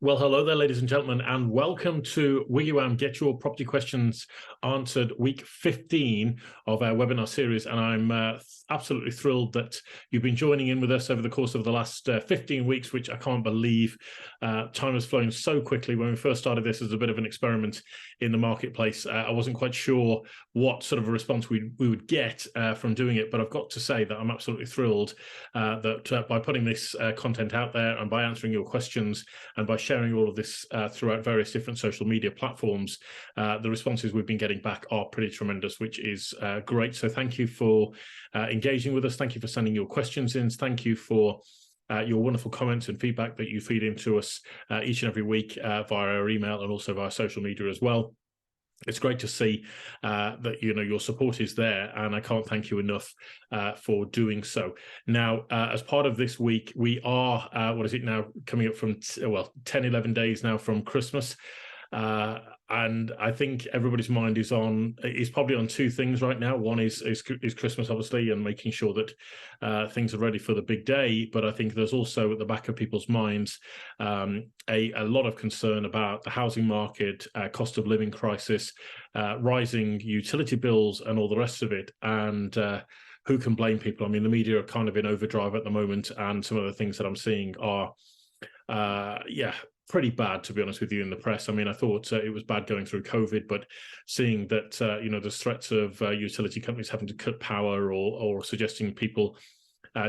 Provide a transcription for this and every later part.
Well, hello there, ladies and gentlemen, and welcome to WiggyWam Get Your Property Questions Answered, week 15 of our webinar series. And I'm absolutely thrilled that you've been joining in with us over the course of the last 15 weeks, which I can't believe. Time has flown so quickly. When we first started this as a bit of an experiment in the marketplace, I wasn't quite sure what sort of a response we would get from doing it. But I've got to say that I'm absolutely thrilled that by putting this content out there and by answering your questions and by sharing all of this throughout various different social media platforms, the responses we've been getting back are pretty tremendous, which is great. So thank you for engaging with us. Thank you for sending your questions in. Thank you for your wonderful comments and feedback that you feed into us each and every week via our email and also via social media as well. It's great to see that your support is there, and I can't thank you enough for doing so. Now, as part of this week, we are what is it now, coming up from 10-11 days now from Christmas, and I think everybody's mind is probably on two things right now. One is Christmas, obviously, and making sure that things are ready for the big day. But I think there's also at the back of people's minds a lot of concern about the housing market, cost of living crisis, rising utility bills, and all the rest of it. And who can blame people? I mean, the media are kind of in overdrive at the moment, and some of the things that I'm seeing are, pretty bad, to be honest with you, in the press. I mean, I thought it was bad going through COVID, but seeing that, there's threats of utility companies having to cut power or suggesting people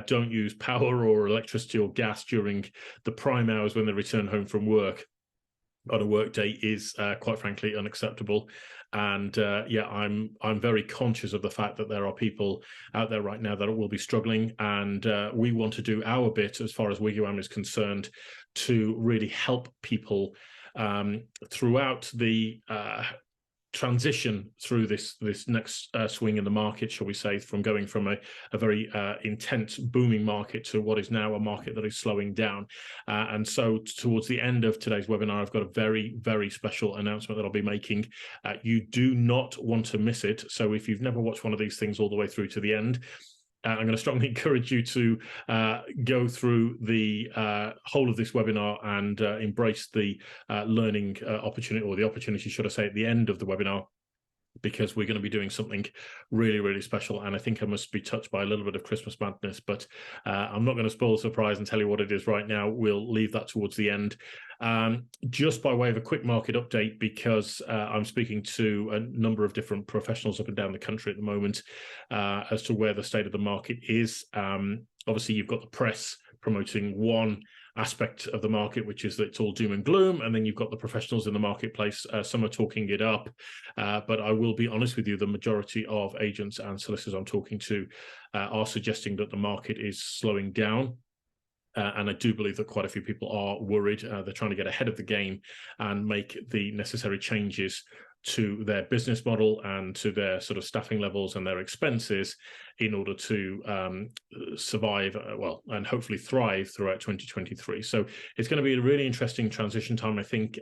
don't use power or electricity or gas during the prime hours when they return home from work on a work day is quite frankly unacceptable. And I'm very conscious of the fact that there are people out there right now that will be struggling, and we want to do our bit as far as WiggyWam is concerned to really help people throughout the transition through this next swing in the market, shall we say, from going from a very intense booming market to what is now a market that is slowing down. And so towards the end of today's webinar, I've got a very, very special announcement that I'll be making. You do not want to miss it. So if you've never watched one of these things all the way through to the end, I'm going to strongly encourage you to go through the whole of this webinar and embrace the learning opportunity, or the opportunity, should I say, at the end of the webinar, because we're going to be doing something really, really special. And I think I must be touched by a little bit of Christmas madness, but I'm not going to spoil the surprise and tell you what it is right now. We'll leave that towards the end. Just by way of a quick market update, because I'm speaking to a number of different professionals up and down the country at the moment as to where the state of the market is. Obviously, you've got the press promoting one aspect of the market, which is that it's all doom and gloom, and then you've got the professionals in the marketplace. Some are talking it up, but I will be honest with you, the majority of agents and solicitors I'm talking to are suggesting that the market is slowing down. And I do believe that quite a few people are worried. They're trying to get ahead of the game and make the necessary changes to their business model and to their sort of staffing levels and their expenses in order to survive, and hopefully thrive throughout 2023. So it's going to be a really interesting transition time, I think.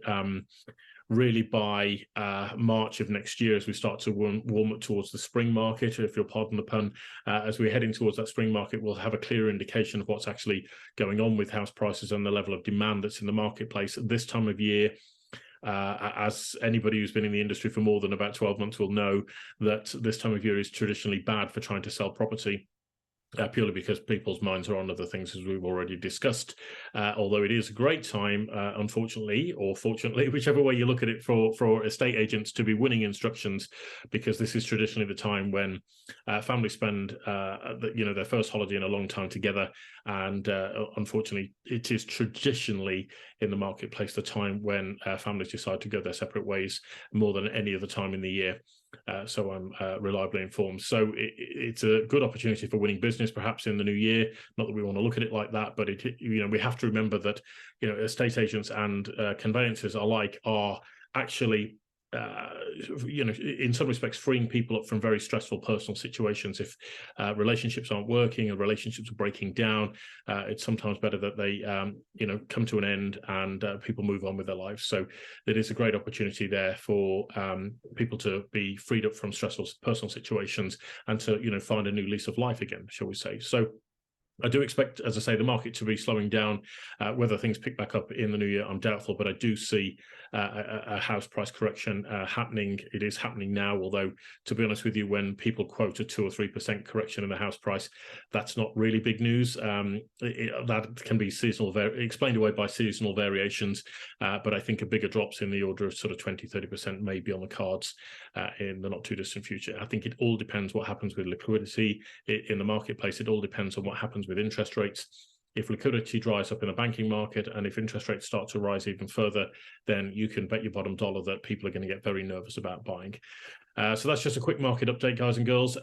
Really by March of next year, as we start to warm up towards the spring market, if you'll pardon the pun, as we're heading towards that spring market, we'll have a clearer indication of what's actually going on with house prices and the level of demand that's in the marketplace at this time of year. As anybody who's been in the industry for more than about 12 months will know, that this time of year is traditionally bad for trying to sell property. Purely because people's minds are on other things, as we've already discussed. Although it is a great time, unfortunately, or fortunately, whichever way you look at it, for estate agents to be winning instructions, because this is traditionally the time when families spend their first holiday in a long time together. And unfortunately, it is traditionally in the marketplace the time when families decide to go their separate ways more than any other time in the year. So I'm reliably informed. So it's a good opportunity for winning business, perhaps in the new year. Not that we want to look at it like that, but we have to remember that estate agents and conveyancers alike are actually in some respects freeing people up from very stressful personal situations. If relationships aren't working and relationships are breaking down, it's sometimes better that they come to an end and people move on with their lives. So it is a great opportunity there for people to be freed up from stressful personal situations and to find a new lease of life again, shall we say. So I do expect, as I say, the market to be slowing down. Whether things pick back up in the new year, I'm doubtful, but I do see a house price correction happening. It is happening now, although, to be honest with you, when people quote a 2 or 3% correction in the house price, that's not really big news. That can be seasonal, explained away by seasonal variations, but I think a bigger drops in the order of sort of 20, 30% may be on the cards in the not too distant future. I think it all depends what happens with liquidity in the marketplace. It all depends on what happens with interest rates. If liquidity dries up in the banking market and if interest rates start to rise even further, then you can bet your bottom dollar that people are going to get very nervous about buying. So that's just a quick market update, guys and girls.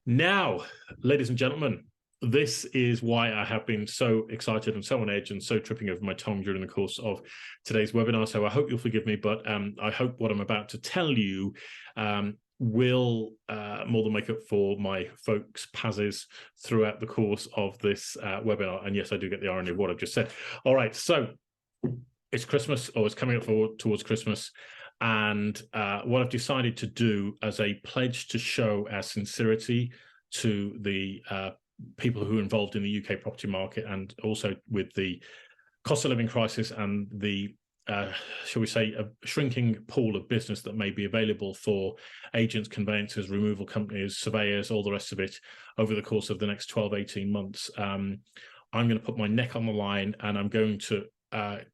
Now, ladies and gentlemen, this is why I have been so excited and so on edge and so tripping over my tongue during the course of today's webinar. So I hope you'll forgive me, but I hope what I'm about to tell you will more than make up for my folks' passes throughout the course of this webinar. And yes, I do get the irony of what I've just said. All right, so it's Christmas, or it's coming up towards Christmas. And what I've decided to do as a pledge to show our sincerity to the people who are involved in the UK property market, and also with the cost of living crisis and the shall we say, a shrinking pool of business that may be available for agents, conveyancers, removal companies, surveyors, all the rest of it over the course of the next 12, 18 months. I'm going to put my neck on the line, and I'm going to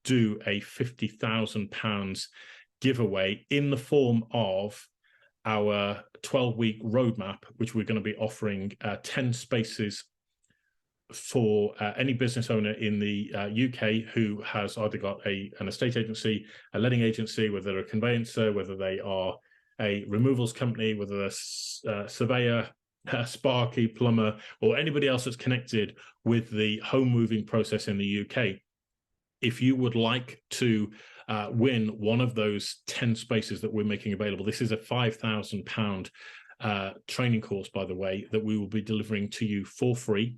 do a £50,000 giveaway in the form of our 12-week roadmap, which we're going to be offering 10 spaces for any business owner in the UK who has either got an estate agency, a letting agency, whether they're a conveyancer, whether they are a removals company, whether they're a surveyor, a sparky, plumber, or anybody else that's connected with the home moving process in the UK. If you would like to win one of those 10 spaces that we're making available, this is a £5,000 training course, by the way, that we will be delivering to you for free.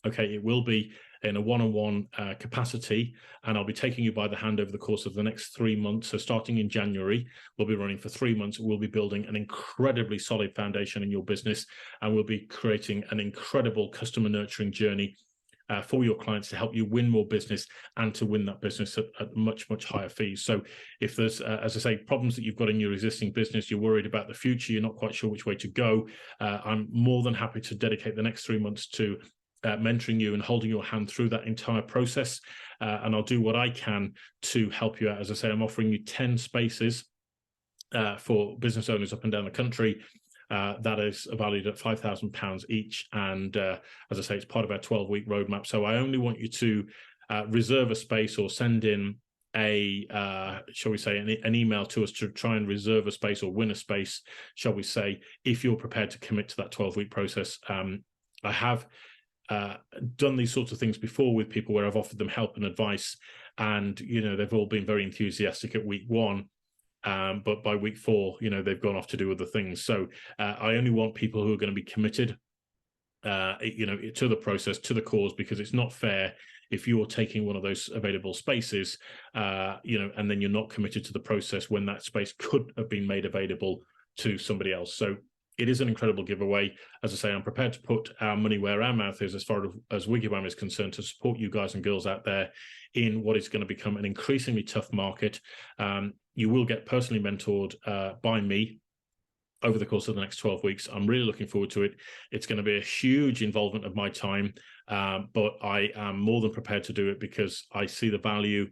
Okay, it will be in a one-on-one capacity, and I'll be taking you by the hand over the course of the next 3 months. So starting in January, we'll be running for 3 months. We'll be building an incredibly solid foundation in your business, and we'll be creating an incredible customer nurturing journey for your clients to help you win more business and to win that business at much, much higher fees. So if there's, as I say, problems that you've got in your existing business, you're worried about the future, you're not quite sure which way to go, I'm more than happy to dedicate the next 3 months to mentoring you and holding your hand through that entire process. And I'll do what I can to help you out. As I say, I'm offering you 10 spaces for business owners up and down the country. That is valued at £5,000 each. And as I say, it's part of our 12-week roadmap. So I only want you to reserve a space or send in shall we say, an email to us to try and reserve a space or win a space, shall we say, if you're prepared to commit to that 12-week process. I have done these sorts of things before with people where I've offered them help and advice, and they've all been very enthusiastic at week 1, but by week 4 they've gone off to do other things. So I only want people who are going to be committed to the process, to the cause, because it's not fair if you're taking one of those available spaces and then you're not committed to the process when that space could have been made available to somebody else. So it is an incredible giveaway. As I say, I'm prepared to put our money where our mouth is as far as WiggyWam is concerned, to support you guys and girls out there in what is going to become an increasingly tough market. You will get personally mentored by me over the course of the next 12 weeks. I'm really looking forward to it. It's going to be a huge involvement of my time, but I am more than prepared to do it because I see the value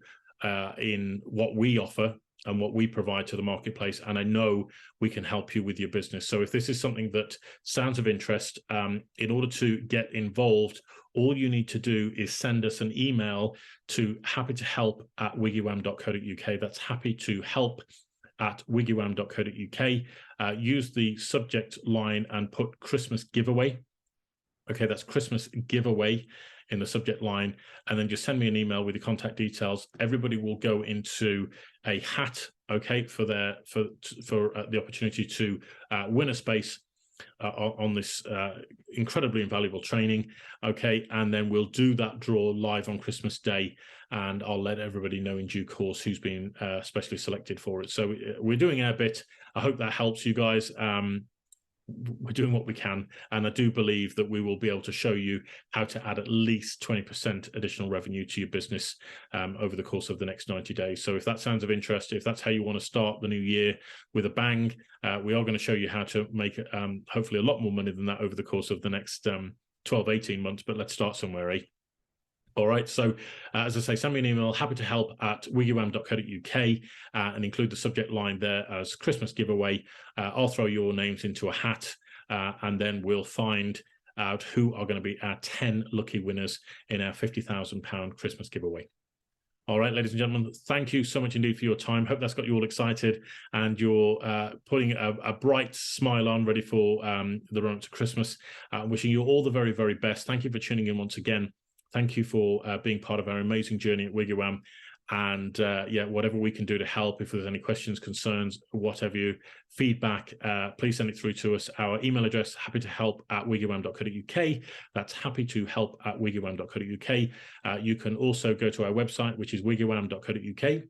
in what we offer and what we provide to the marketplace, and I know we can help you with your business. So if this is something that sounds of interest, in order to get involved, all you need to do is send us an email to happytohelp@wiggywam.co.uk. That's happytohelp@wiggywam.co.uk. Use the subject line and put Christmas giveaway. Okay, that's Christmas giveaway in the subject line, and then just send me an email with your contact details. Everybody will go into a hat, okay, for the opportunity to win a space on this incredibly invaluable training, okay, and then we'll do that draw live on Christmas Day, and I'll let everybody know in due course who's been specially selected for it. So we're doing our bit. I hope that helps you guys. we're doing what we can, and I do believe that we will be able to show you how to add at least 20% additional revenue to your business over the course of the next 90 days. So if that sounds of interest, if that's how you want to start the new year with a bang, we are going to show you how to make hopefully a lot more money than that over the course of the next 12, 18 months, but let's start somewhere, eh? All right, so as I say, send me an email, happy to help at wiggywam.co.uk, and include the subject line there as Christmas giveaway. I'll throw your names into a hat, and then we'll find out who are going to be our 10 lucky winners in our £50,000 Christmas giveaway. All right, ladies and gentlemen, thank you so much indeed for your time. Hope that's got you all excited and you're putting a bright smile on, ready for the run up to Christmas. Wishing you all the very, very best. Thank you for tuning in once again. Thank you for being part of our amazing journey at WiggyWam. And yeah, whatever we can do to help, if there's any questions, concerns, whatever you, feedback, please send it through to us. Our email address, happytohelp@wiggywam.co.uk. That's happytohelp@wiggywam.co.uk. You can also go to our website, which is wiggywam.co.uk.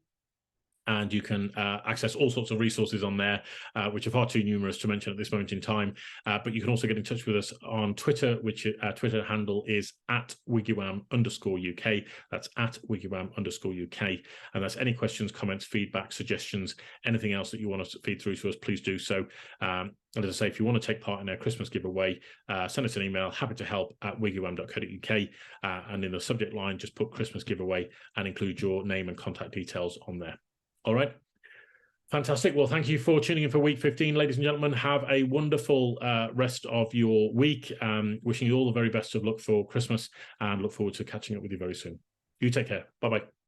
And you can access all sorts of resources on there, which are far too numerous to mention at this moment in time. But you can also get in touch with us on Twitter, which our Twitter handle is @WiggyWam_UK. That's @WiggyWam_UK. And that's any questions, comments, feedback, suggestions, anything else that you want to feed through to us, please do so. And as I say, if you want to take part in our Christmas giveaway, send us an email, happytohelp@wiggywam.co.uk. And in the subject line, just put Christmas giveaway and include your name and contact details on there. All right. Fantastic. Well, thank you for tuning in for week 15, ladies and gentlemen. Have a wonderful rest of your week. Wishing you all the very best of luck for Christmas and look forward to catching up with you very soon. You take care. Bye-bye.